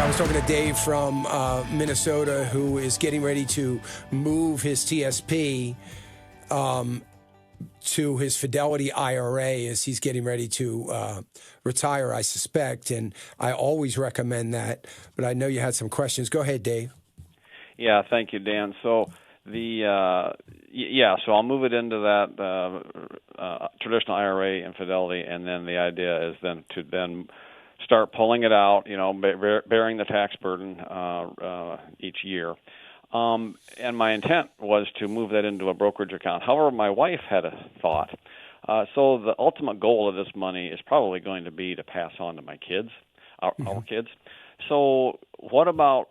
I was talking to Dave from Minnesota, who is getting ready to move his TSP to his Fidelity IRA as he's getting ready to retire, I suspect. And I always recommend that. But I know you had some questions. Go ahead, Dave. Yeah, thank you, Dan. So so I'll move it into that traditional IRA and Fidelity, and then the idea is then to start pulling it out, bearing the tax burden each year. And my intent was to move that into a brokerage account. However, my wife had a thought. So the ultimate goal of this money is probably going to be to pass on to my kids, our kids. So what about,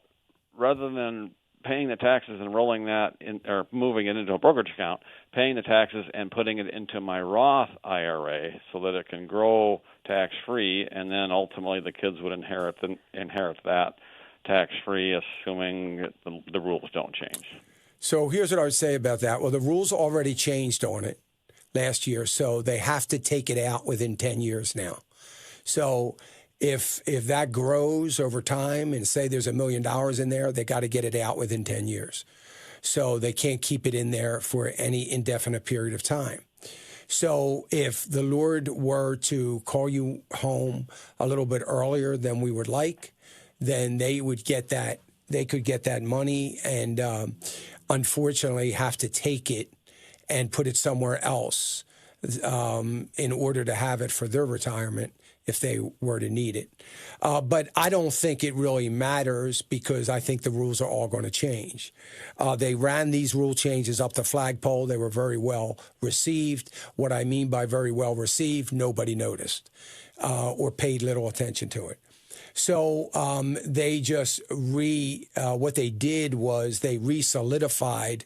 rather than paying the taxes and rolling that in, or moving it into a brokerage account, paying the taxes and putting it into my Roth IRA so that it can grow tax-free, and then ultimately the kids would inherit that tax-free, assuming that the rules don't change. So here's what I would say about that. Well, the rules already changed on it last year, so they have to take it out within 10 years now. So if that grows over time and say there's $1 million in there, they got to get it out within 10 years. So they can't keep it in there for any indefinite period of time. So if the Lord were to call you home a little bit earlier than we would like, then they would get that. They could get that money and unfortunately have to take it and put it somewhere else in order to have it for their retirement if they were to need it. But I don't think it really matters because I think the rules are all going to change. They ran these rule changes up the flagpole. They were very well received. What I mean by very well received, nobody noticed or paid little attention to it. So they just what they did was they re-solidified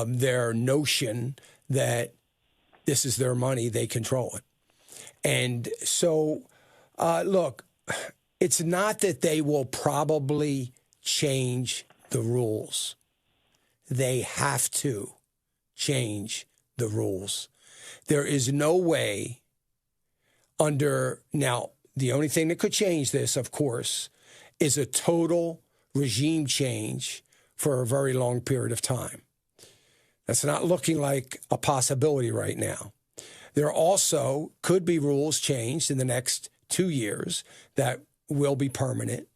their notion that this is their money, they control it. And so, look, it's not that they will probably change the rules. They have to change the rules. There is no way now, the only thing that could change this, of course, is a total regime change for a very long period of time. That's not looking like a possibility right now. There also could be rules changed in the next 2 years that will be permanent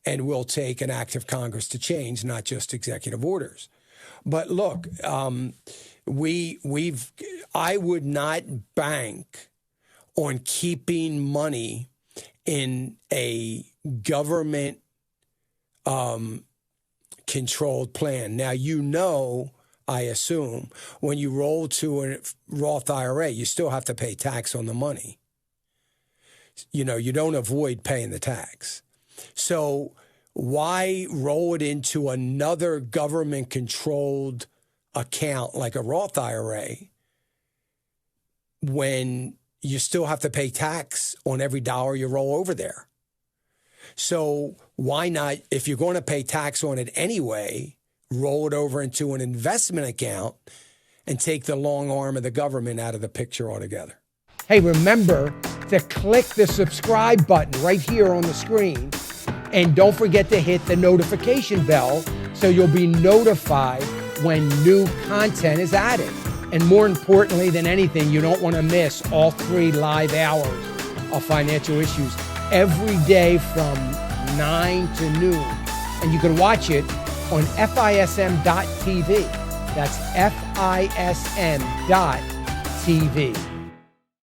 and will take an act of Congress to change, not just executive orders. But look, I would not bank on keeping money in a government controlled plan. Now, I assume, when you roll to a Roth IRA, you still have to pay tax on the money. You don't avoid paying the tax. So why roll it into another government-controlled account like a Roth IRA when you still have to pay tax on every dollar you roll over there? So why not, if you're going to pay tax on it anyway, roll it over into an investment account and take the long arm of the government out of the picture altogether. Hey, remember to click the subscribe button right here on the screen. And don't forget to hit the notification bell so you'll be notified when new content is added. And more importantly than anything, you don't want to miss all 3 live hours of Financial Issues every day from 9 to noon. And you can watch it on FISM.tv. That's FISM.tv.